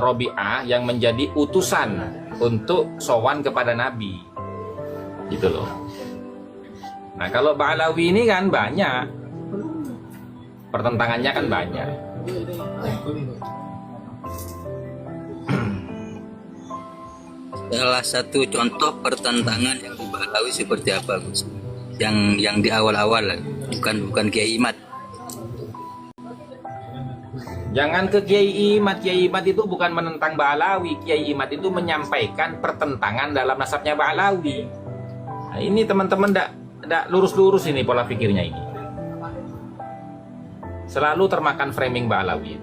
Robi'ah yang menjadi utusan untuk sowan kepada Nabi, gitu loh. Nah kalau Ba'alawi ini kan banyak pertentangannya, kan banyak. Salah satu contoh pertentangan yang di Ba'alawi seperti apa, Gus? Yang di awal-awal, bukan Kiai Imad. Jangan ke Kiai Imad. Kiai Imad itu bukan menentang Ba'alawi. Kiai Imad itu menyampaikan pertentangan dalam nasabnya Ba'alawi. Nah, ini teman-teman ndak lurus-lurus ini pola pikirnya ini. Selalu termakan framing Ba'alawi.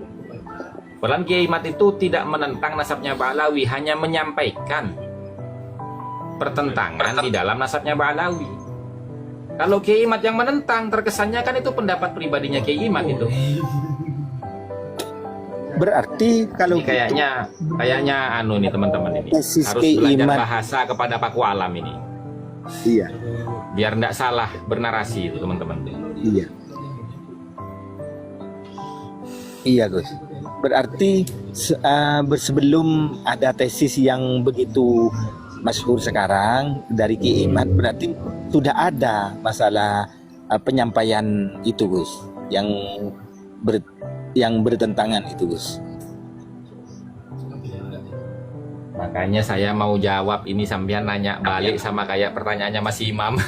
Padahal Kiai Imad itu tidak menentang nasabnya Ba'alawi, hanya menyampaikan pertentangan di dalam nasabnya Ba'alawi. Kalau Kiai Imad yang menentang, terkesannya kan itu pendapat pribadinya Kiai Imad itu. Berarti kalau ini kayaknya anu nih teman-teman ini Tesis harus belajar Iman. bahasa kepada Paku Alam ini. Iya, Biar ndak salah bernarasi itu teman-teman. iya. Iya, Gus. Berarti sebelum ada tesis yang begitu masyhur sekarang dari Ki Iman, berarti sudah ada masalah penyampaian itu, Gus, yang bertentangan itu, Gus. Makanya saya mau jawab ini, sampean nanya balik sama kayak pertanyaannya Mas Imam.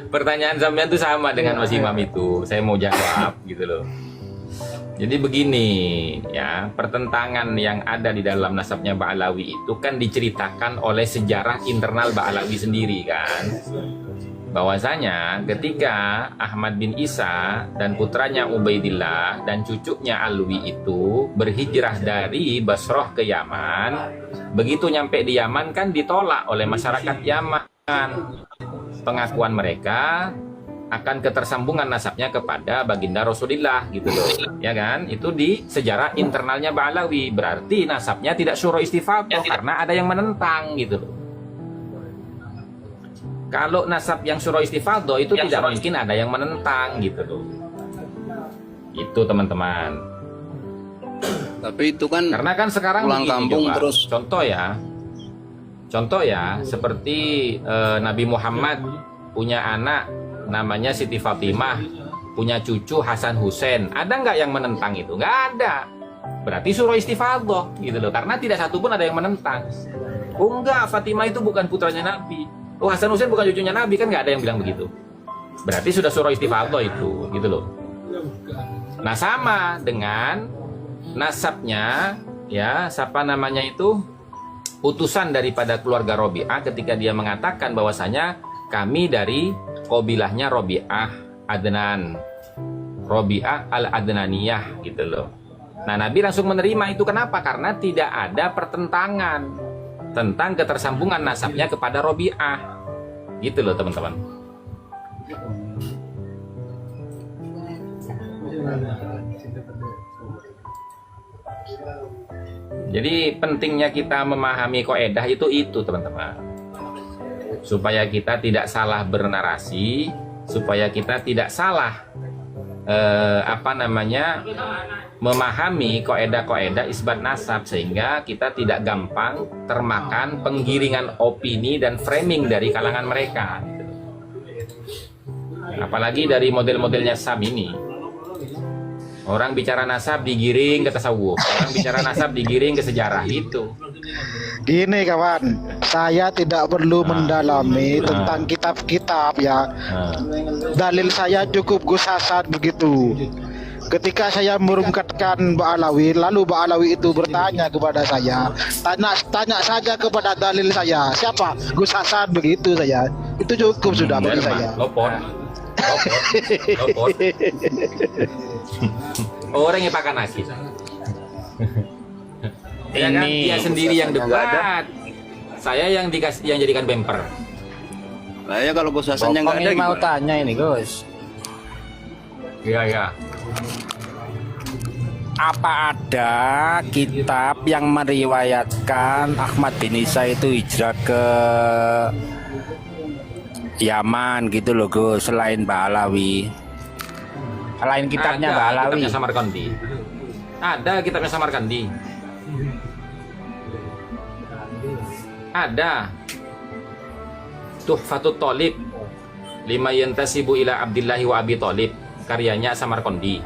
Pertanyaan sampean tuh sama dengan Mas Imam itu. Saya mau jawab gitu loh. Jadi begini ya, pertentangan yang ada di dalam nasabnya Ba'alawi itu kan diceritakan oleh sejarah internal Ba'alawi sendiri kan. Bahwasanya ketika Ahmad bin Isa dan putranya Ubaidillah dan cucunya Alwi itu berhijrah dari Basrah ke Yaman, begitu nyampe di Yaman kan ditolak oleh masyarakat Yaman pengakuan mereka akan ketersambungan nasabnya kepada baginda Rasulullah gitu loh, ya kan? Itu di sejarah internalnya Ba'alawi, berarti nasabnya tidak syura istifadhah karena ada yang menentang gitu loh. Kalau nasab yang syura istifadhah itu tidak mungkin ada yang menentang gitu loh. Itu teman-teman. Tapi itu kan Karena kan sekarang pulang begini, kampung coba. terus. Contoh ya, seperti Nabi Muhammad punya anak namanya Siti Fatimah, punya cucu Hasan Hussein. Ada nggak yang menentang itu? Nggak ada. Berarti syura istifadhah gitu loh. Karena tidak satu pun ada yang menentang. Oh enggak, Fatimah itu bukan putranya Nabi. Oh Hasan Hussein bukan cucunya Nabi, kan nggak ada yang bilang begitu. Berarti sudah syura istifadhah itu, gitu loh. Nah sama dengan nasabnya, ya siapa namanya itu, utusan daripada keluarga Robi'ah ketika dia mengatakan bahwasanya kami dari kabilahnya Robi'ah Adnan, Robi'ah al-Adnaniyah gitu loh. Nah Nabi langsung menerima itu, kenapa? Karena tidak ada pertentangan tentang ketersambungan nasabnya kepada Robi'ah gitu loh teman-teman. Jadi pentingnya kita memahami kaidah itu teman-teman, supaya kita tidak salah bernarasi, supaya kita tidak salah memahami kaidah-kaidah isbat nasab, sehingga kita tidak gampang termakan penggiringan opini dan framing dari kalangan mereka. Apalagi dari model-modelnya Sam ini. Orang bicara nasab digiring ke tasawuf, orang bicara nasab digiring ke sejarah itu. Gini kawan, saya tidak perlu mendalami tentang kitab-kitab ya. Dalil saya cukup Gus Hasan begitu. Ketika saya merungkatkan Ba'alawi, lalu Ba'alawi itu bertanya kepada saya, tanya saja kepada dalil saya, siapa? Gus Hasan, begitu saya. Itu cukup sudah bagi saya. Lopot. Orang yang pakai nasi. Ya kan? Dia sendiri yang debat. Saya yang jadikan bumper. Nah, ya kalau Gus Hasannya nggak ada Ini mau gimana? tanya ini Gus, Iya. apa ada kitab yang meriwayatkan Ahmad bin Isa itu hijrah ke Yaman gitu loh Gus, selain Ba'alawi? Lain kitabnya Ada Mbak Alawi. kitabnya Samarkandi. Ada kitabnya Samarkandi. Ada. Tuhfatut Thalib lima yantasibu ila Abdillahi wa Abi Thalib, karyanya Samarkandi.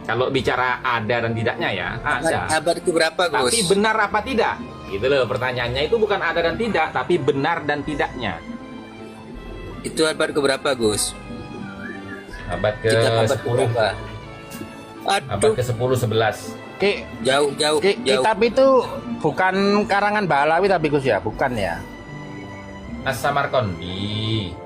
Kalau bicara ada dan tidaknya ya, ada. Abad ke berapa, Gus? Tapi benar apa tidak? Gitu loh pertanyaannya, itu bukan ada dan tidak, tapi benar dan tidaknya. Itu abad ke berapa, Gus? Abad ke Kitab abad ke 10. berapa? Abad Aduh, ke 10 11. jauh. Kitab itu bukan karangan Mbak Alawi tapi Gus ya, bukan ya? As-Samarkandi.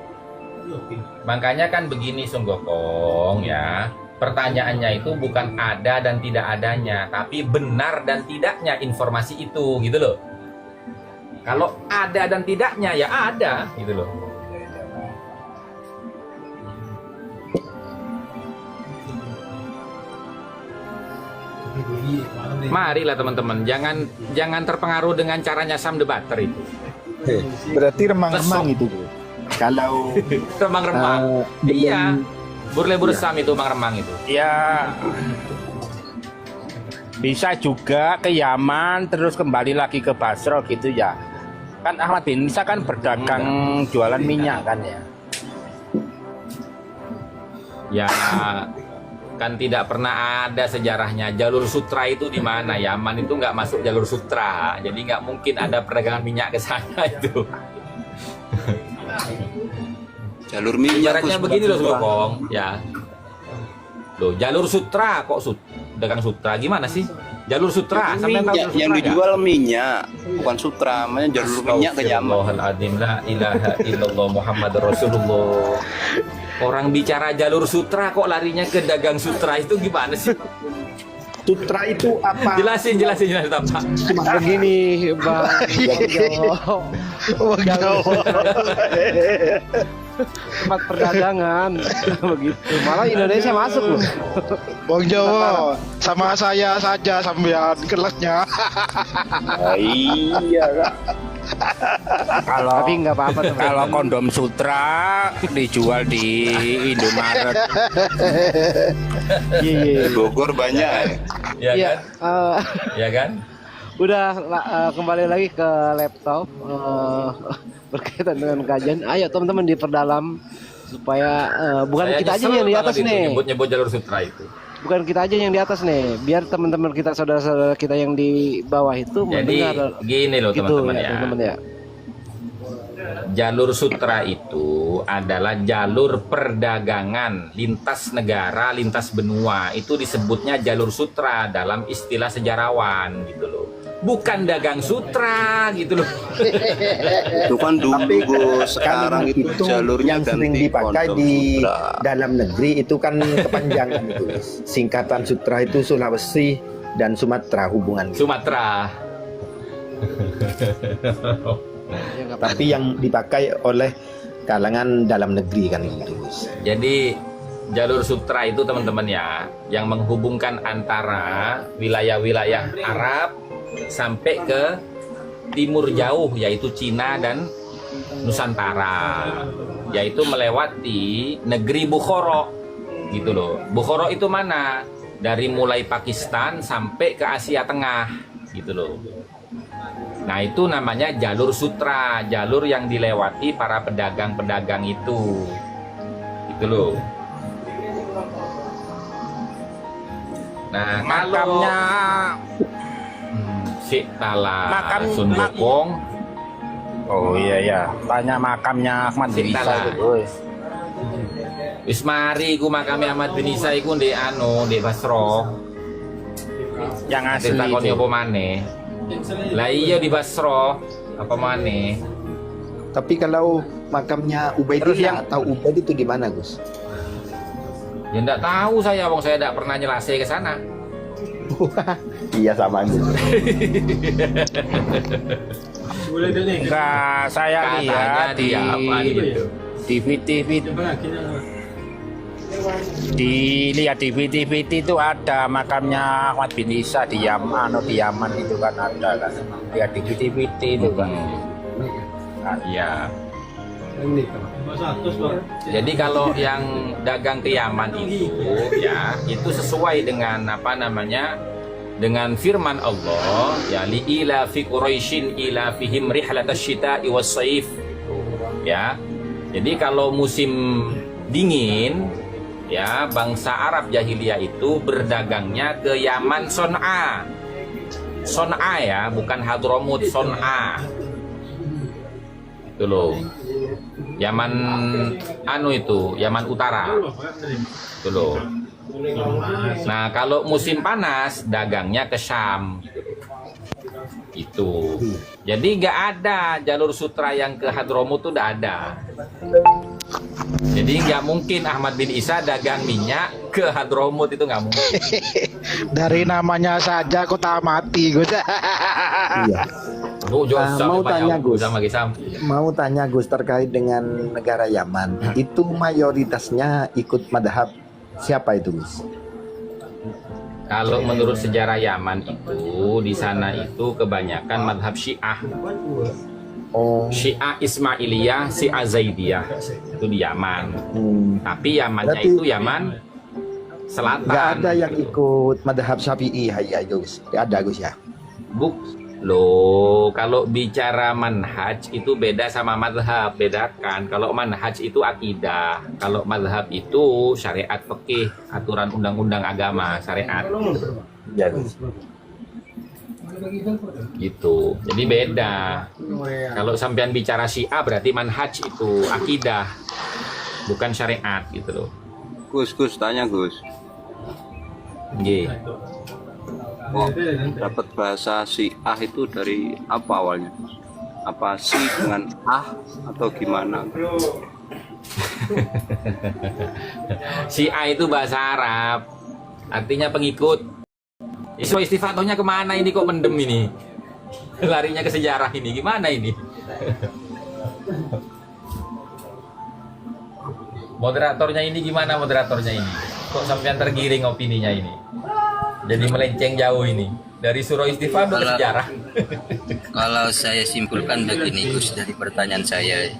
Makanya kan begini Sunggokong ya. Pertanyaannya itu bukan ada dan tidak adanya, tapi benar dan tidaknya informasi itu, gitu loh. Kalau ada dan tidaknya ya ada, gitu loh. Marilah teman-teman, jangan terpengaruh dengan caranya Sam Debater itu. Berarti remang-remang itu. Kalau Remang-remang. belum- Iya. Burle Sam itu remang-remang itu. Ya bisa juga ke Yaman terus kembali lagi ke Basra gitu ya. Kan Ahmad bin Isa kan berdagang jualan minyak kan ya. Ya kan tidak pernah ada sejarahnya. Jalur sutra itu di mana? Yaman itu nggak masuk jalur sutra, jadi nggak mungkin ada perdagangan minyak ke sana itu. jalur minyak. Ibaratnya Gus. begini loh Sugokong, ya. Loh, jalur sutra kok dagang sutra gimana sih? Jalur sutra, sampai tahu Minyak jalur yang sutra dijual minyak, bukan sutra, namanya jalur minyak ke Yaman. Astagfirullahaladzim, la ilaha illallah Muhammad Rasulullah. Orang bicara jalur sutra kok larinya ke dagang sutra, itu gimana sih? sutra itu apa? Jelasin Pak. Cuma begini, Bang. Wah, jauh. Tempat perdagangan begitu. Malah Indonesia masuk loh. Bang Jawa, sama saya saja sampean kelasnya. Nah, iya Kak. Kalau Tapi nggak apa-apa teman. kalau kondom sutra dijual di Indomaret. Iya. Di Bogor banyak ya. Ya Iya. kan? Ya kan? Udah kembali lagi ke laptop berkaitan dengan kajian. Ayo teman-teman diperdalam supaya bukan Saya kita aja nyesel yang di banget atas itu, nih. nyebut jalur sutra itu. Bukan kita aja yang di atas nih. Biar teman-teman kita, saudara-saudara kita yang di bawah itu Jadi mendengar. gini loh Gitu teman-teman ya, ya. teman-teman ya. Jalur sutra itu adalah jalur perdagangan lintas negara, lintas benua. Itu disebutnya jalur sutra dalam istilah sejarawan gitu loh. Bukan dagang sutra gitu loh. Itu kan dulu Gus, sekarang itu jalurnya yang sering ganti dipakai kondom di sutra. dalam negeri itu kan kepanjangan itu. Singkatan sutra itu Sulawesi dan Sumatera hubungan. Sumatera. Ya, nggak apa-apa. Tapi yang dipakai oleh kalangan dalam negeri kan gitu. Gus. Jadi jalur sutra itu teman-teman ya, yang menghubungkan antara wilayah-wilayah Arab sampai ke timur jauh, yaitu Cina dan Nusantara, yaitu melewati negeri Bukhara gitu loh. Bukhara itu mana? Dari mulai Pakistan sampai ke Asia Tengah gitu loh. Nah itu namanya jalur sutra, jalur yang dilewati para pedagang-pedagang itu gitu loh. Nah kalau Makamnya si Tala Makam- Sundukong, oh iya ya, tanya makamnya Ahmad bin Isa Sintala. itu, Gus. wis mari ku makame Ahmad bin Isa iku ndek ndek Basra. Yang asli Ditakoni itu. apa maneh? Lah iya di Basra, apa maneh? Tapi kalau makamnya Terus Ubaidillah yang- atau Ubaid itu di mana, Gus? Ya ndak tahu saya, wong saya ndak pernah nyelase ke sana. Iya sama Gus. Enggak, saya Katanya lihat di apa gitu. di dilihat di VT itu ada makamnya Ahmad bin Isa di Yaman, di Yaman itu kan ada kan. Lihat di VT itu kan. Iya. Jadi kalau yang dagang ke Yaman itu ya, itu sesuai dengan apa namanya? Dengan firman Allah, ya li ila fi Quraisyin ila fihim rihlatasy syita'i was-shaif. Ya. Jadi kalau musim dingin, ya, bangsa Arab jahiliyah itu berdagangnya ke Yaman Son'a. Son'a ya, bukan Hadramut, Son'a. Itu loh. Yaman itu, Yaman Utara. Itu loh. Nah, kalau musim panas dagangnya ke Syam. Itu. Jadi nggak ada jalur sutra yang ke Hadramut tuh udah ada. Jadi nggak mungkin Ahmad bin Isa dagang minyak ke Hadramut, itu nggak mungkin. Dari namanya saja aku tak mati Gus. Iya. Mau tanya Gus, mau tanya Gus terkait dengan negara Yaman, itu mayoritasnya ikut madhab siapa itu Gus? Kalau menurut sejarah Yaman itu, di sana itu kebanyakan madhab Syiah. Oh, Syiah Ismailiyah, Syiah Zaidiyah, itu di Yaman. Tapi Yamannya Berarti itu Yaman Selatan. nggak ada yang ikut madhab Syafi'i ya Gus? Ada Gus ya? Loh, kalau bicara manhaj itu beda sama madhab, bedakan. Kalau manhaj itu akidah, kalau madhab itu syariat fikih, aturan undang-undang agama, syariat. Ya Gus. Gitu, jadi beda. Kalau sampean bicara Syiah berarti manhaj itu akidah, bukan syariat gitu loh. Gus, tanya Gus. Nggih. Oh, dapat bahasa Syiah itu dari apa awalnya? Apa si dengan atau gimana? Syiah itu bahasa Arab, artinya pengikut. Istifatohnya kemana ini, kok mendem ini? Larinya ke sejarah ini, gimana ini? Moderatornya ini gimana moderatornya ini? Kok sampean tergiring opininya ini? Jadi melenceng jauh ini. Dari surah istighfar ke sejarah. Kalau saya simpulkan begini Gus, dari pertanyaan saya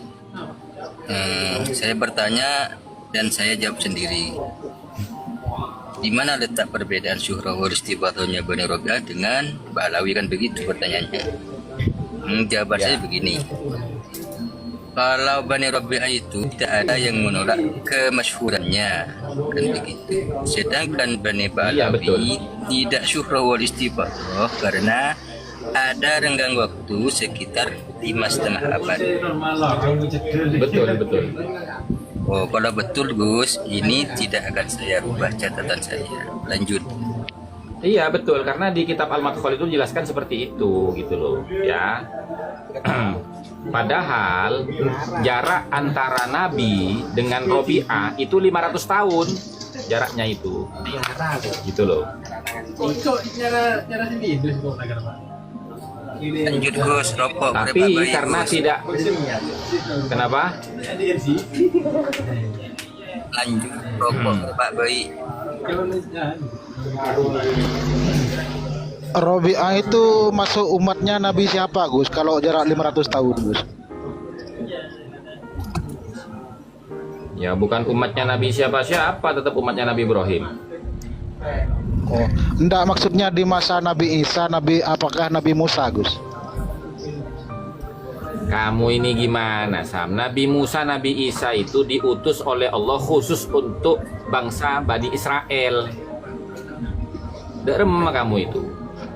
bertanya dan saya jawab sendiri. Di mana letak perbedaan syuhrah wa istibadahnya Bani Rabi'ah dengan Ba'alawi, kan begitu pertanyaannya. Jawaban saya begini. Kalau Bani Rabi'ah itu tidak ada yang menolak kemasyhurannya, kan begitu. Sedangkan Bani Ba'alawi tidak syuhrah wal istibadah karena ada renggang waktu sekitar 5,5 abad. Betul. Oh, kalau betul Gus, ini tidak akan saya ubah catatan saya. Lanjut. Iya betul, karena di kitab Al-Madkhal itu dijelaskan seperti itu gitu loh ya. Padahal jarak antara Nabi dengan Robi'ah itu 500 tahun jaraknya itu gitu loh. Lanjut Gus, rokok Tapi berapa bayi, karena Gus? tidak, kenapa? Lanjut rokok berapa bayi. Robi'ah itu masuk umatnya Nabi siapa Gus? Kalau jarak 500 tahun Gus. Ya bukan umatnya Nabi siapa-siapa, tetap umatnya Nabi Ibrahim. Oh, enggak, maksudnya di masa Nabi Isa, apakah Nabi Musa Gus? Kamu ini gimana Sam? Nabi Musa, Nabi Isa itu diutus oleh Allah khusus untuk bangsa Bani Israel. Derem kamu itu.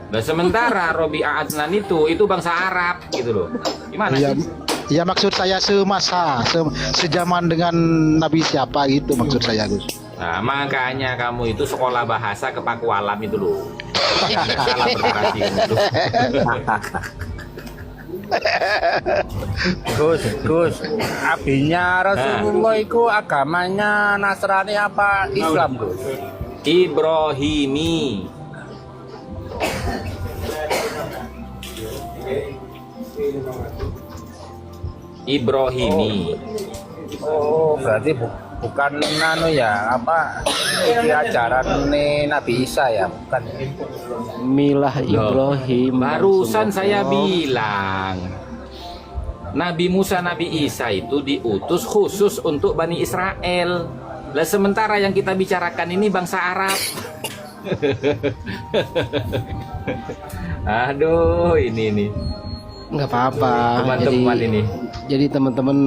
Nah, sementara Robi'ah Adnan itu bangsa Arab gitu loh. Gimana Ya, sih? ya maksud saya sejaman dengan Nabi siapa gitu maksud saya Gus. Nah, makanya kamu itu sekolah bahasa ke Paku Alam itu loh. Salah berkreasi gitu. Gus, abinya Rasulullah itu agamanya Nasrani apa Islam Gus? Ibrahimi. Ibrahimi. Oh, berarti bukan nano ya, apa iki ajaran Nabi Isa ya, bukan. Milah Ibrahim. Barusan saya bilang Nabi Musa, Nabi Isa itu diutus khusus untuk Bani Israel. Lah sementara yang kita bicarakan ini bangsa Arab. Aduh, ini Nggak apa-apa. teman-teman ini. Jadi teman-teman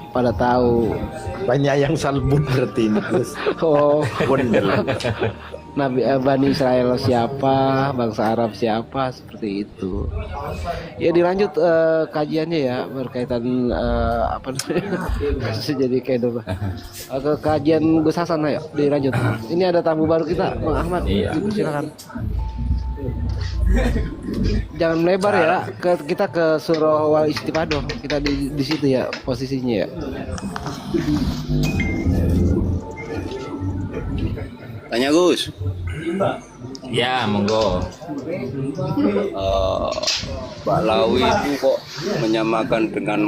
pada tahu. Banyak yang salbun berarti ini. Gus. Oh, Bondel. Nabi Bani Israel siapa, bangsa Arab siapa, seperti itu. Ya dilanjut kajiannya ya berkaitan apa namanya? Jadi kayak dulu. Ke kajian Gus Hasan ayo dilanjut. Ini ada tamu baru kita, Bang Ahmad. Iya. Silakan. Jangan melebar ya. Kita ke surah wal istifadoh. Kita di situ ya posisinya ya. Tanya Gus. Ya, monggo. Ba'lawi itu kok menyamakan dengan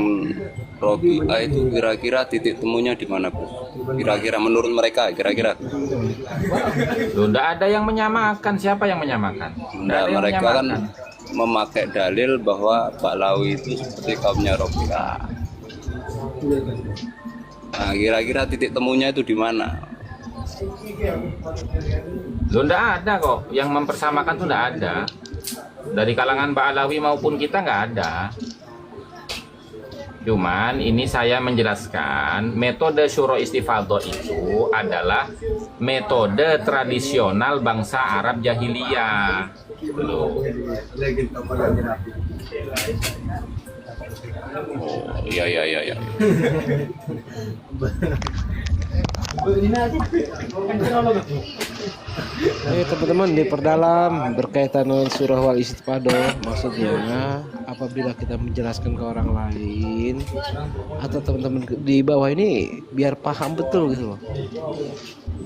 Robi'ah itu kira-kira titik temunya di mana, Bu? Kira-kira menurut mereka, kira-kira? Loh, enggak ada yang menyamakan. Siapa yang menyamakan? Nggak Nah, ada yang mereka kan menyamakan. memakai dalil bahwa Ba'lawi itu seperti kaumnya Robi'ah. Nah, kira-kira titik temunya itu di mana? Loh, enggak ada kok. Yang mempersamakan tuh enggak ada. Dari kalangan Ba'alawi maupun kita enggak ada. Cuman ini saya menjelaskan metode syuro istifadah itu adalah metode tradisional bangsa Arab jahiliyah. Loh. Oh, iya. Ayo teman-teman diperdalam berkaitan dengan surah wal istifadoh. Maksudnya apabila kita menjelaskan ke orang lain atau teman-teman di bawah ini biar paham betul gitu loh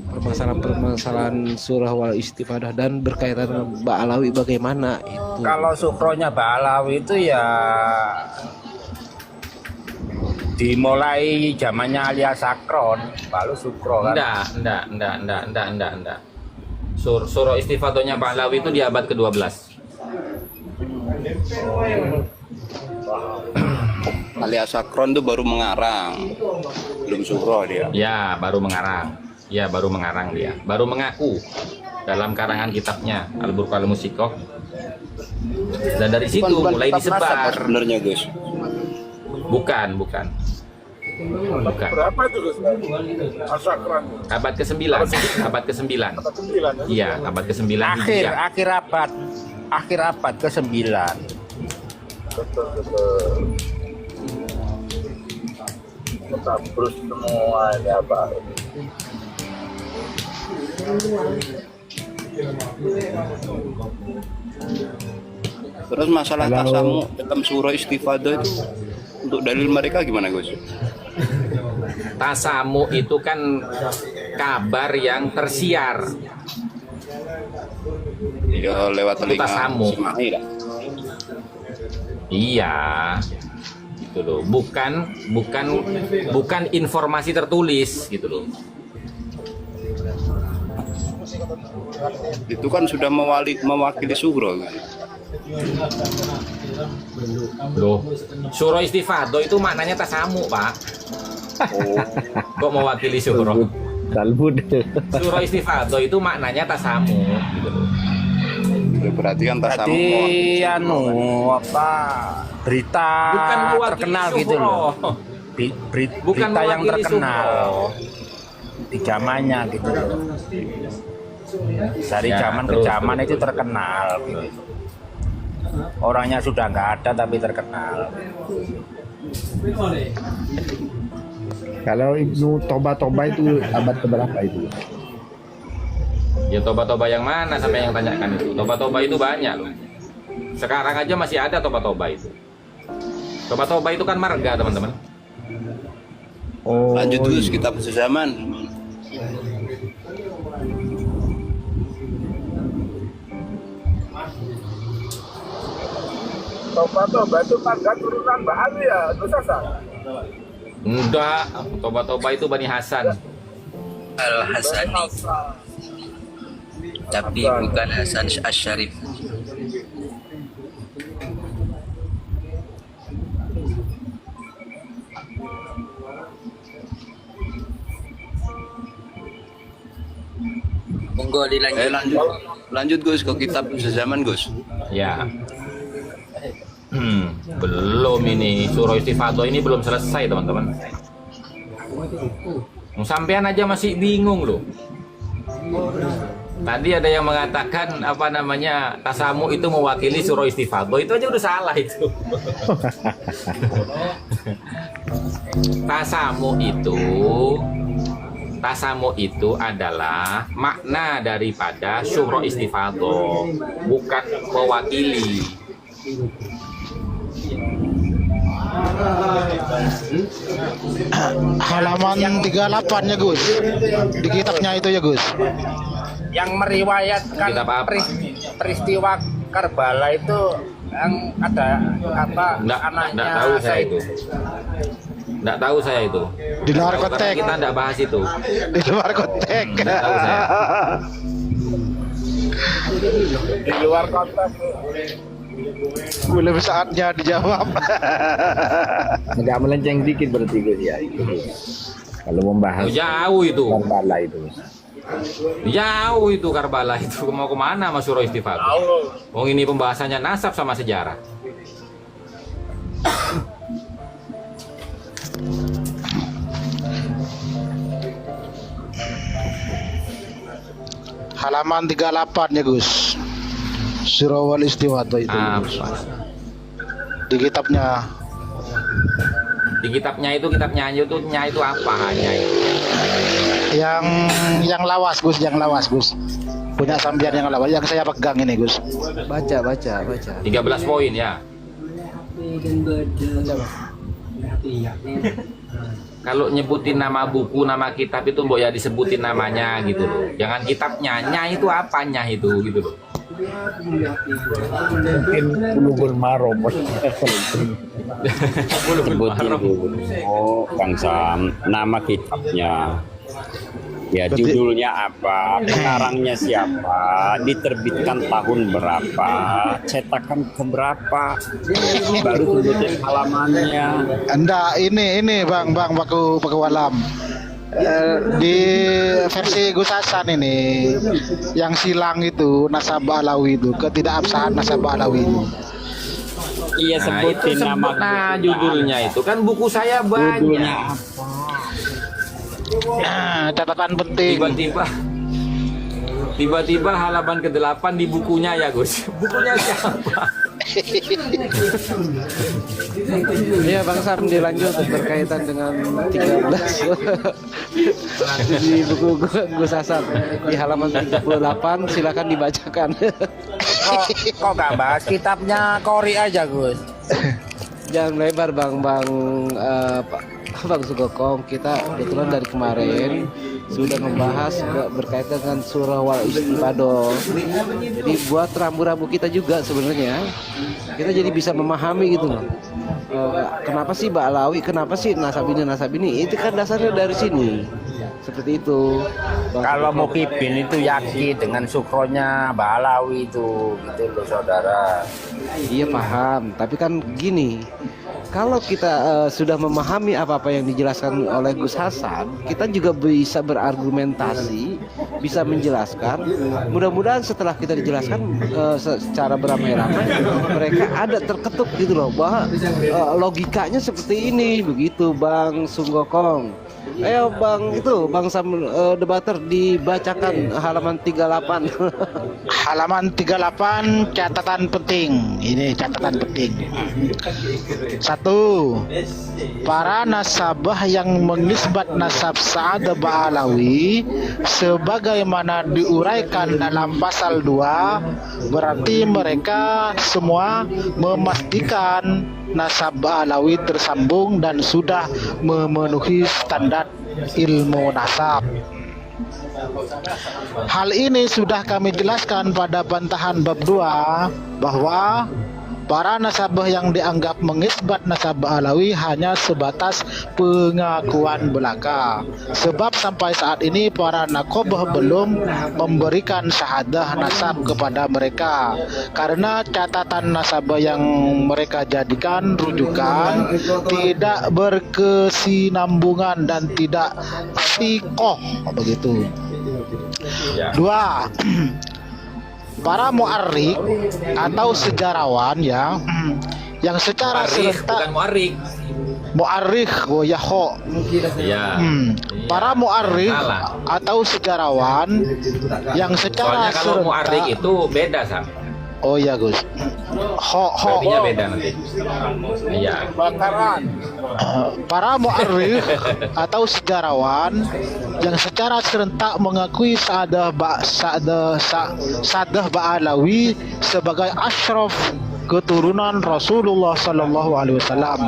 permasalahan surah wal istifadah dan berkaitan dengan Ba'alawi bagaimana itu. Kalau sukronya Ba'alawi itu ya dimulai zamannya alias Sakron, lalu sukro kan. Enggak. Surah istifadahnya Ba'alawi itu di abad ke-12. Alias Sakron itu baru mengarang, belum sukro dia. Ya, baru mengarang. Dia. Baru mengaku dalam karangan kitabnya Al-Burqah Al-Musikoh. Dan dari situ Bukan mulai kitab nasab disebar. sebenarnya, Gus. Bukan. Berapa itu Gus? Asakran. Abad ke-9. Iya, abad ke-9 Hijriah. Akhir abad ke-9. Terus semua ini apa? Terus masalah tasamu dalam surah istifadah itu untuk dalil mereka gimana, Gus? Tasamu itu kan kabar yang tersiar. Ya lewat telinga Tasamu. Ismail. Iya. Gitu loh. Bukan informasi tertulis gitu loh. Itu kan sudah mewakili surah kan? Loh, surah istifadah itu maknanya tasamu, Pak. Oh, Kok mewakili surah? Salbun. Surah istifadah itu maknanya tasamu gitu loh. ya berarti kan tasamu Berarti berita Bukan mewakili terkenal gitu loh. surah. Bukan Berita yang mewakili terkenal surah. di zamannya gitu loh. Dari Ya, zaman ke terus, zaman terus, itu terus. terkenal gitu. Orangnya sudah nggak ada tapi terkenal. Kalau Ibnu Toba itu abad keberapa itu? Ya toba-toba yang mana sampai yang tanyakan itu? Toba-toba itu banyak loh. Sekarang aja masih ada toba-toba itu. Toba-toba itu kan marga, teman-teman. Oh, lanjut terus kitab sezaman. Toba itu marga turunan Ba'ali ya, Gus Hasan. Enggak, toba-toba itu Bani Hasan. Al-Hasani, tapi bukan Hasan Monggo dilanjut. Lanjut Gus ke kitab sezaman Gus. Ya. Belum ini surah Istifadah ini belum selesai teman-teman. Sampean aja masih bingung loh. Tadi ada yang mengatakan apa namanya tasamu itu mewakili surah Istifadah, itu aja udah salah itu. Tasamu itu adalah makna daripada surah Istifadah, bukan mewakili. Halaman 38 ya Gus. Di kitabnya itu ya Gus. Yang meriwayatkan Kitab apa? peristiwa Karbala itu yang ada apa anaknya Nggak tahu saya itu. Nggak tahu saya itu. Di luar Karena konteks. kita nggak bahas itu. Di luar konteks. Nggak tahu saya. di luar konteks. Belum saatnya dijawab. Agak melenceng dikit berarti Gus ya. Kalau membahas Jauh itu. Karbala itu. Jauh itu Karbala itu. Mau kemana sama surah Istifadah? Oh ini pembahasannya nasab sama sejarah. Halaman 38 ya Gus. Surah wal Istifadah itu. Gus. Apa? Di kitabnya. Di kitabnya itu nya itu apa hanya itu? Yang lawas Gus, yang lawas Gus. Punya sambian yang lawas yang saya pegang ini Gus. Baca. 13 poin ya. Kalau nyebutin nama buku, nama kitab itu mbok ya disebutin namanya gitu loh. Jangan kitabnya, nya itu apanya itu gitu loh. Mungkin Bulughul Maram. Sebutin dulu. Oh, Kang Sam, nama kitabnya. Ya, judulnya apa, pengarangnya siapa, diterbitkan tahun berapa, cetakan keberapa, baru sebutin halamannya. Enggak, ini Bang Paku Alam. Di versi Gus Hasan ini yang silang itu nasabah alawi itu, ketidakabsahan nasabah alawi itu. Iya, sebutin nama. Nah, judulnya itu kan buku saya banyak. Catatan penting. Tiba-tiba halaman ke-8 di bukunya ya Gus. Bukunya siapa? Iya Bang Sam, dilanjut berkaitan dengan 13 di buku Gus Hasan di halaman 38, silakan dibacakan. Kok nggak bahas kitabnya Qori aja Gus? Jangan lebar Bang Sugokong, kita kebetulan dari kemarin sudah membahas berkaitan dengan surah wal Istifadah. Jadi buat rambu-rambu kita juga sebenarnya kita jadi bisa memahami gitu loh. Kenapa sih Ba'alawi, kenapa sih nasab ini? Itu kan dasarnya dari sini. Seperti itu. Kalau Mukibin itu yakin dengan sukronya Ba'alawi itu gitu loh saudara. Iya paham, tapi kan gini, kalau kita sudah memahami apa-apa yang dijelaskan oleh Gus Hasan, kita juga bisa berargumentasi, bisa menjelaskan. Mudah-mudahan setelah kita dijelaskan secara beramai-ramai, mereka ada terketuk gitu loh, bahwa logikanya seperti ini, begitu Bang Sunggokong. Ayo Bang Sam debater, dibacakan halaman 38. Halaman 38 catatan penting. Ini catatan penting. 1. Para nasabah yang mengisbat nasab Sa'ad Ba'alawi sebagaimana diuraikan dalam pasal 2, berarti mereka semua memastikan nasab Ba'alawi tersambung dan sudah memenuhi standar ilmu nasab. Hal ini sudah kami jelaskan pada bantahan bab 2 bahwa para nasabah yang dianggap mengisbat nasabah alawi hanya sebatas pengakuan belaka. Sebab sampai saat ini para nakobah belum memberikan syahadah nasab kepada mereka. Karena catatan nasabah yang mereka jadikan rujukan tidak berkesinambungan dan tidak sikoh begitu. Ya. Dua, para mu'arrik atau sejarawan ya, yang secara Mu'arikh, bukan serentak mu'arrik. mu'arrik, oh ya kho. Iya. Para mu'arrik Salah. atau sejarawan yang secara Soalnya kalau mu'arrik serentak, itu beda, Sam. oh ya Gus, ho Berartinya beda nanti. Iya. para mu'arrikh atau sejarawan yang secara serentak mengakui Sa'dah Ba'alawi sebagai asyraf keturunan Rasulullah Sallallahu Alaihi Wasallam,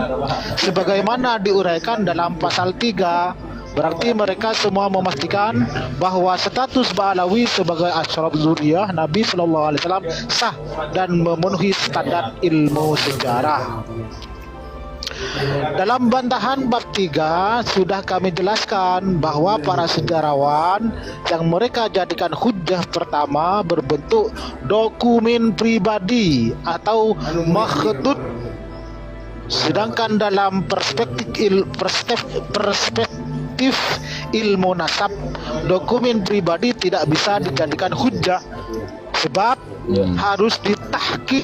sebagaimana diuraikan dalam pasal 3. Berarti mereka semua memastikan bahwa status Ba'alawi sebagai asyraf zuriyah Nabi Sallallahu Alaihi Wasallam sah dan memenuhi standar ilmu sejarah. Dalam bantahan bab 3 sudah kami jelaskan bahwa para sejarawan yang mereka jadikan hujjah pertama berbentuk dokumen pribadi atau makhtut, sedangkan dalam perspektif ilmu nasab, dokumen pribadi tidak bisa dijadikan hujjah sebab harus ditahqiq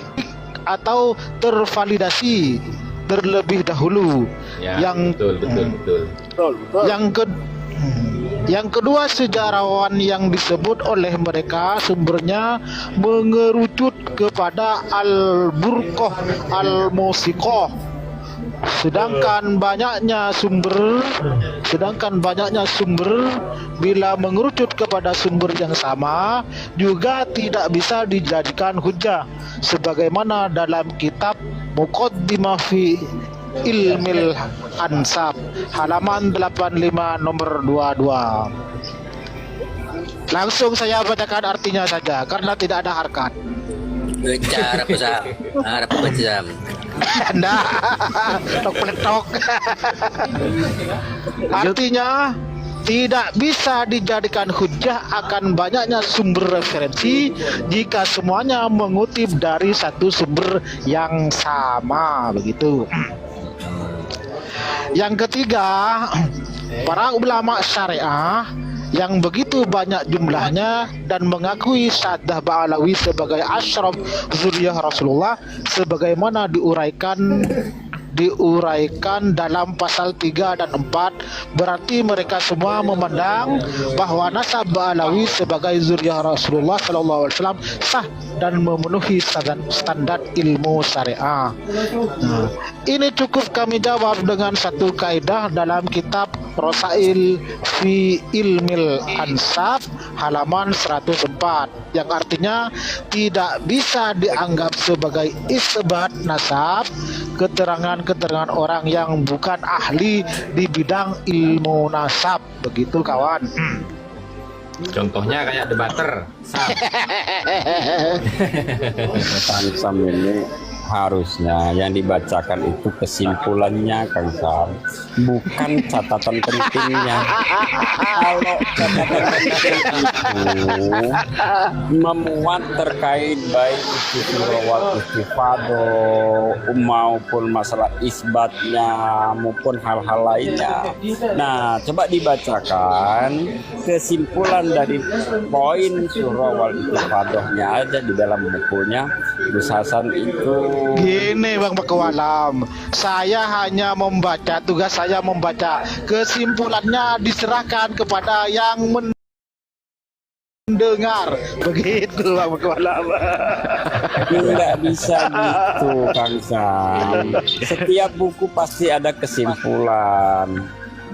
atau tervalidasi terlebih dahulu. Ya, yang betul. yang kedua, sejarawan yang disebut oleh mereka sumbernya mengerucut kepada Al-Burqah Al-Musiqah, sedangkan banyaknya sumber bila mengerucut kepada sumber yang sama juga tidak bisa dijadikan hujjah, sebagaimana dalam kitab Muqaddimah fi Ilmil Ansab halaman 85 nomor 22. Langsung saya bacakan artinya saja karena tidak ada harkat. Bicara apa Sam? Harap baca Sam. Nah, tok. Artinya tidak bisa dijadikan hujjah akan banyaknya sumber referensi jika semuanya mengutip dari satu sumber yang sama, begitu. Yang ketiga, para ulama syariah yang begitu banyak jumlahnya dan mengakui Sa'dah Ba'alawi sebagai asyraf zuriyah Rasulullah sebagaimana diuraikan dalam pasal 3 dan 4, berarti mereka semua memandang bahwa nasab Ba'alawi sebagai zuriyah Rasulullah sallallahu alaihi wasallam sah dan memenuhi standar ilmu syariah. Nah, ini cukup kami jawab dengan satu kaidah dalam kitab Rasail fi Ilmil Ansab halaman 104, yang artinya tidak bisa dianggap sebagai isbat nasab keterangan orang yang bukan ahli di bidang ilmu nasab, begitu kawan. Contohnya kayak debater, Sam. Sam ini harusnya yang dibacakan itu kesimpulannya, Kang Sam, bukan catatan pentingnya. Kalau catatan penting itu memuat terkait baik itu surawal istifadoh maupun masalah isbatnya maupun hal-hal lainnya. Nah, coba dibacakan kesimpulan dari poin surawal istifadohnya aja di dalam bukunya Gus Hasan itu. Gini Bang Bakewalam, saya hanya membaca, tugas saya membaca, kesimpulannya diserahkan kepada yang mendengar, begitu Bang Bakewalam. Nggak bisa gitu Kang Sam. Setiap buku pasti ada kesimpulan.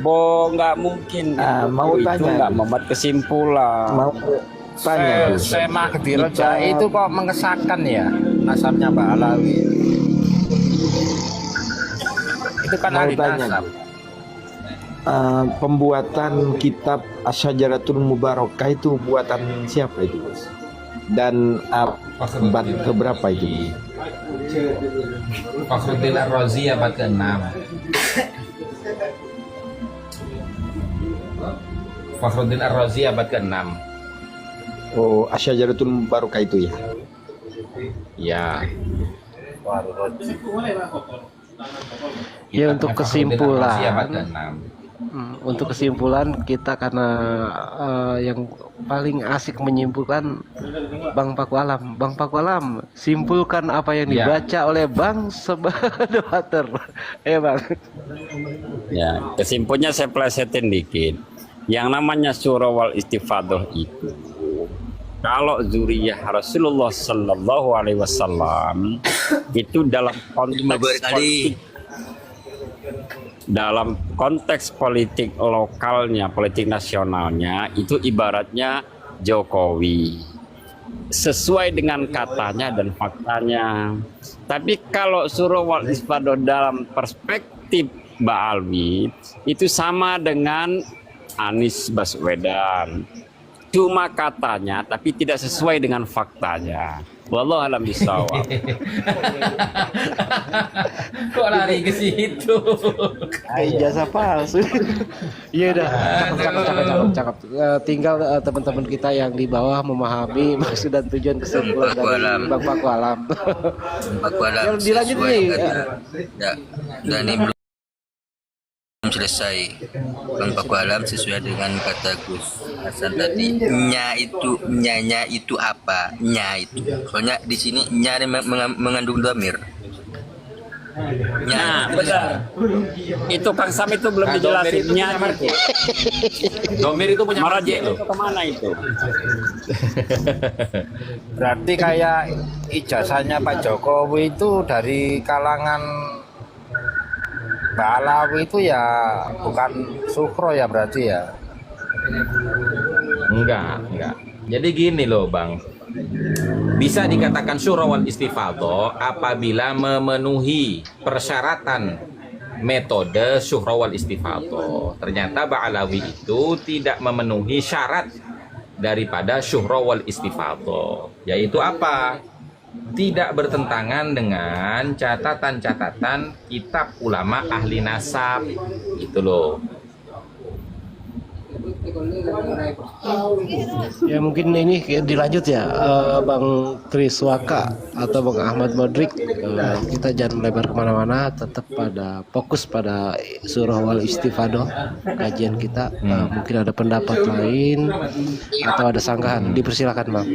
Nggak mungkin mau itu tanya, nggak membuat kesimpulan. mau tanya Gus. Sema Kediroja itu kok mengesahkan ya nasabnya Ba'alawi. Itu kan Mau ahli tanya, nasab. pembuatan kitab Asyajaratul Mubarakah itu buatan siapa itu, Gus? Dan abad keberapa itu? Fakhruddin Ar-Razi abad ke-6. Fakhruddin Ar-Razi abad ke-6. Oh, Asyajaratul Mubarakah itu ya. Ya. Ya, untuk Fakhruddin Ar-Razi abad kesimpulan ke-6. Untuk kesimpulan kita karena yang paling asik menyimpulkan Bang Paku Alam. Bang Paku Alam, simpulkan apa yang Ya. dibaca oleh Bang Sebadoater. Bang. Ya, kesimpulannya saya plesetin dikit. Yang namanya surah wal istifadah itu, kalau zuriyah Rasulullah Sallallahu Alaihi Wasallam itu dalam konteks politik lokalnya, politik nasionalnya itu ibaratnya Jokowi, sesuai dengan katanya dan faktanya. Tapi kalau surah wal istifadah dalam perspektif Mbak Alwi itu sama dengan Anies Baswedan, cuma katanya tapi tidak sesuai dengan faktanya. Wallahu a'lam bishawab. Kok lari ke situ? Ijazah palsu. Iya udah, cakep. Tinggal teman-teman kita yang di bawah memahami maksud dan tujuan kesimpulan dari Bang Paku Alam. Paku Alam Yang dilanjut sesuai nih. kata- dan ini belum selesai. Bang Paku Alam sesuai dengan kata Gus Hasan tadi, nyanya itu apa? Nya itu. Soalnya di sini nya mengandung dhamir. Nah, benar. Itu Kang Sam itu belum dijelasin. Domir itu punya Maraji marji loh. itu kemana itu? Berarti kayak ijazahnya Pak Jokowi itu dari kalangan Balawi itu ya bukan sukro ya berarti ya. Enggak. Jadi gini loh Bang, bisa dikatakan surah wal istifadah apabila memenuhi persyaratan metode surah wal istifadah. Ternyata Ba'alawi itu tidak memenuhi syarat daripada surah wal istifadah, yaitu apa? Tidak bertentangan dengan catatan-catatan kitab ulama ahli nasab, gitu loh. Ya mungkin ini dilanjut ya, Bang Triswaka atau Bang Ahmad Modrik. Kita jangan melebar kemana-mana, tetap fokus pada surah wal istifadah kajian kita. Mungkin ada pendapat lain atau ada sanggahan, dipersilakan Bang.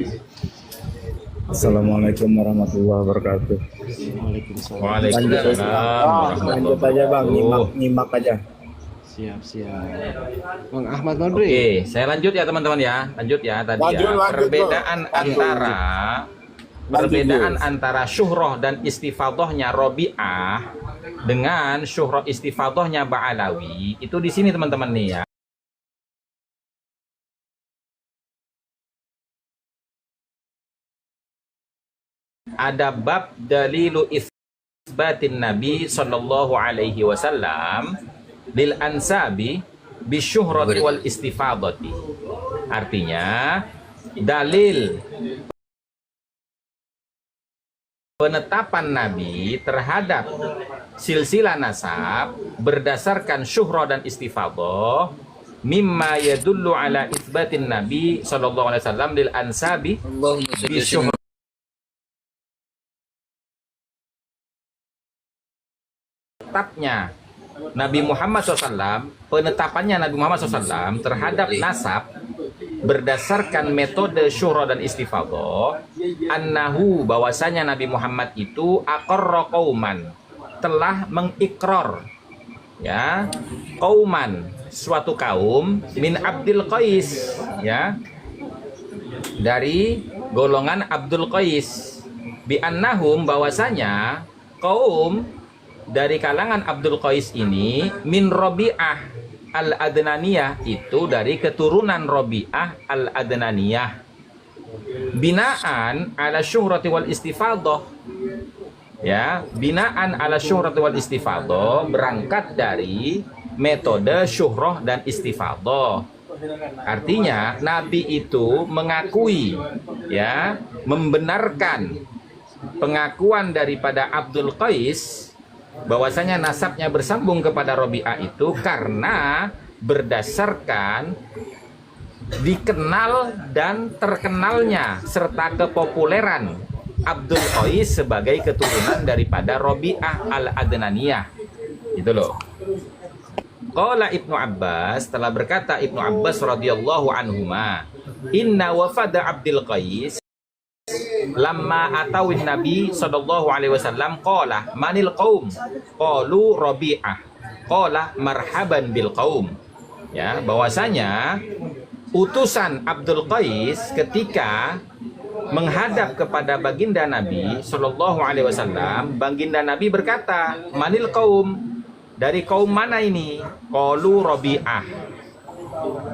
Assalamualaikum warahmatullahi wabarakatuh. Waalaikumsalam. Lanjut aja bang, nyimak aja. Siap. Bang Ahmad Modrik. Oke, saya lanjut ya teman-teman ya. Lanjut ya tadi Lanjut, ya. lanjut, Perbedaan antara syuhroh dan istifadahnya Robi'ah dengan syuhroh istifadahnya Ba'alawi itu di sini teman-teman nih ya. Ada bab dalilu isbatin Nabi sallallahu alaihi wasallam lil ansabi bisyuhrati wal istifadati. Artinya dalil penetapan Nabi terhadap silsilah nasab berdasarkan syuhrah dan istifadah mimma yadullu ala isbatin Nabi sallallahu alaihi wasallam lil ansabi bisyuhrah Nabi Muhammad SAW, penetapannya Nabi Muhammad SAW terhadap nasab berdasarkan metode syuhra dan istifadah, annahu bahwasanya Nabi Muhammad itu aqarra qauman, telah mengikrar ya qauman, suatu kaum min Abdul Qais ya, dari golongan Abdul Qais, bi annahum bahwasanya kaum dari kalangan Abdul Qais ini min Robi'ah al-Adnaniyah, itu dari keturunan Robi'ah al-Adnaniyah, binaan ala syuhrati wal istifadah ya, binaan ala syuhrati wal istifadah, berangkat dari metode syuhrah dan istifadah. Artinya Nabi itu mengakui ya, membenarkan pengakuan daripada Abdul Qais bahwasanya nasabnya bersambung kepada Robi'ah itu karena berdasarkan dikenal dan terkenalnya serta kepopuleran Abdul Qais sebagai keturunan daripada Robi'ah al-Adnaniyah. Itu loh. Qala Ibnu Abbas, telah berkata Ibnu Abbas radhiyallahu anhuma, inna wafada Abdul Qais lamma atawin Nabi sallallahu alaihi wasallam qala manil qaum qalu Rabi'ah qala marhaban bil qaum. Ya, bahwasanya utusan Abdul Qais ketika menghadap kepada baginda Nabi sallallahu alaihi wasallam, baginda Nabi berkata, manil qaum, dari kaum mana ini? Qalu Rabi'ah.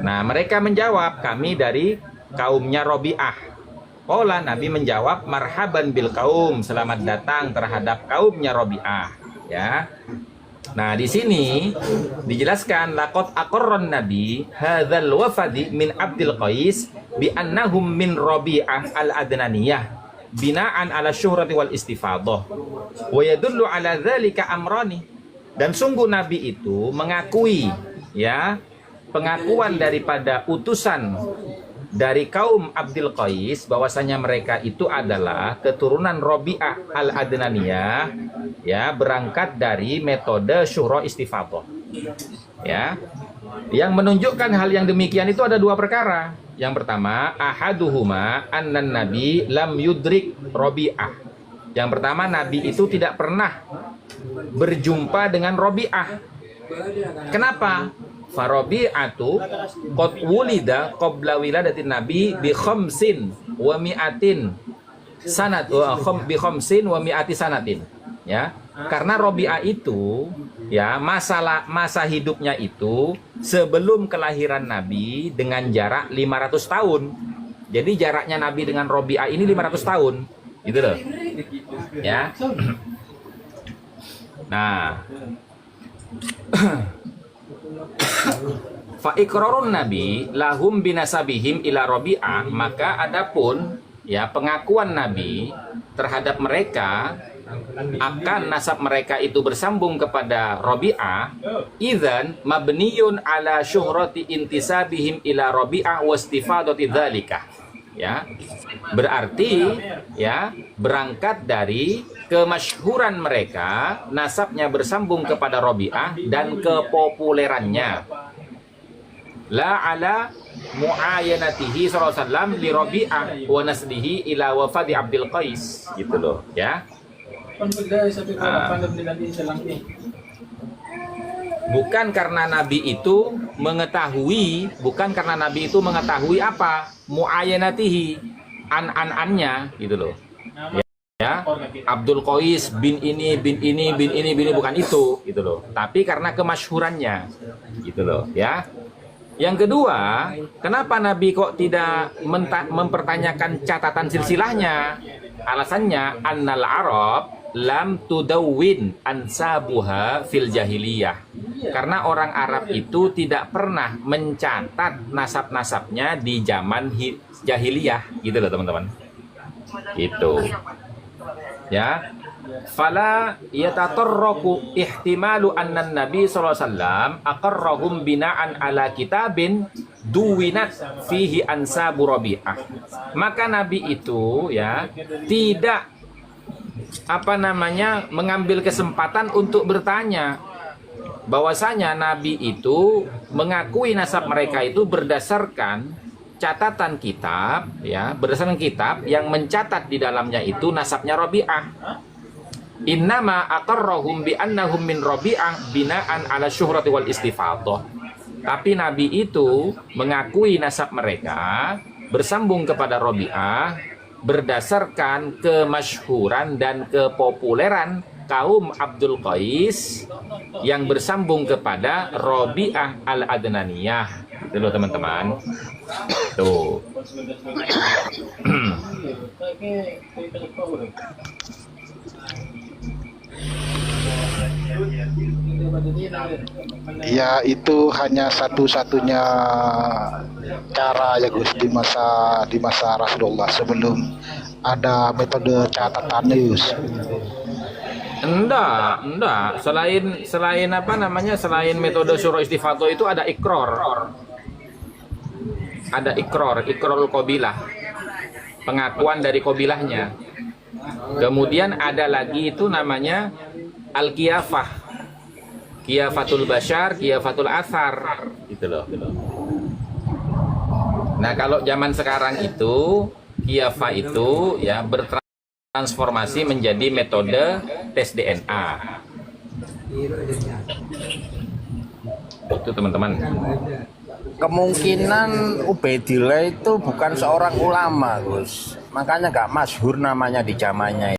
Nah, mereka menjawab, kami dari kaumnya Rabi'ah. Qala, Nabi menjawab, marhaban bil kaum, selamat datang terhadap kaumnya Rabi'ah. Ya. Nah, di sini dijelaskan laqad aqarran Nabi hadzal wafadi min Abdul Qais bi annahum min Rabi'ah al-Adnaniyah bina'an ala syuhrati wal istifadah. Wa yadullu ala dzalika amrani. Dan sungguh Nabi itu mengakui, ya, pengakuan daripada utusan dari kaum Abdul Qais bahwasanya mereka itu adalah keturunan Rabi'ah al-Adnaniyah, ya, berangkat dari metode syuhra istifadah. Ya. Yang menunjukkan hal yang demikian itu ada dua perkara. Yang pertama, ahaduhuma annan nabi lam yudrik Rabi'ah. Yang pertama, Nabi itu tidak pernah berjumpa dengan Rabi'ah. Kenapa? Farabi'atu qad wulida qabla wiladatin Nabi bi khamsin wa mi'atin sanat bi khamsin wa mi'ati sanatin. Ya, karena Rabi'ah itu, ya, masa hidupnya itu sebelum kelahiran Nabi dengan jarak 500 tahun. Jadi jaraknya Nabi dengan Rabi'ah ini 500 tahun. Gitu loh. Ya. Nah, fa iqrarun Nabi lahum binasabihim ila Rabi'ah, maka adapun, ya, pengakuan Nabi terhadap mereka akan nasab mereka itu bersambung kepada Rabi'ah, idzan mabniyun ala syuhrati intisabihim ila Rabi'ah wastifadati dzalika. Ya, berarti, ya, berangkat dari kemasyhuran mereka, nasabnya bersambung kepada Rabi'ah dan kepopulerannya. La ala muayanatihi sallallahu alaihi wasallam li Rabi'ah wa naslihi ila wafati Abdul Qais, gitu loh, ya. Bukan karena Nabi itu mengetahui, apa? Mu'ayanatihi, an-an-annya, gitu loh. Ya, Abdul Qais bin ini, bukan itu, gitu loh. Tapi karena kemasyhurannya, gitu loh, ya. Yang kedua, kenapa Nabi kok tidak mempertanyakan catatan silsilahnya? Alasannya, annal Arab lam tudawwin ansabuha fil jahiliyah. Karena orang Arab itu tidak pernah mencatat nasab-nasabnya di zaman jahiliyah, gitu loh teman-teman. Gitu. Ya. Fala yatatarraku ihtimalu anna Nabi sallallahu alaihi wasallam aqarrahum bina'an ala kitabin duwinat fihi ansabu Rabi'ah. Maka Nabi itu, ya, tidak mengambil kesempatan untuk bertanya bahwasanya Nabi itu mengakui nasab mereka itu berdasarkan catatan kitab, ya, berdasarkan kitab yang mencatat di dalamnya itu nasabnya Rabi'ah. Innama aqarrahum bi annahum min Rabi'ah bina'an ala syuhrati wal istifadah. Tapi Nabi itu mengakui nasab mereka bersambung kepada Rabi'ah berdasarkan kemasyhuran dan kepopuleran kaum Abdul Qais yang bersambung kepada Rabi'ah al-Adnaniyah. Itu loh teman-teman. Tuh. Ya, itu hanya satu-satunya cara ya Gus di masa Rasulullah sebelum ada metode catatannya Gus. Enggak. Selain apa namanya? Selain metode syuhra istifadah itu ada ikrar. Ada ikrarul qabilah. Pengakuan dari qabilahnya. Kemudian ada lagi itu namanya al-qiyafah. Kiafatul Bashar, Kiafatul Athar, gitu loh. Nah, kalau zaman sekarang itu Kiafa itu ya bertransformasi menjadi metode tes DNA. Itu teman-teman. Kemungkinan Ubaidillah itu bukan seorang ulama, Gus. Makanya gak masyhur namanya di zamannya.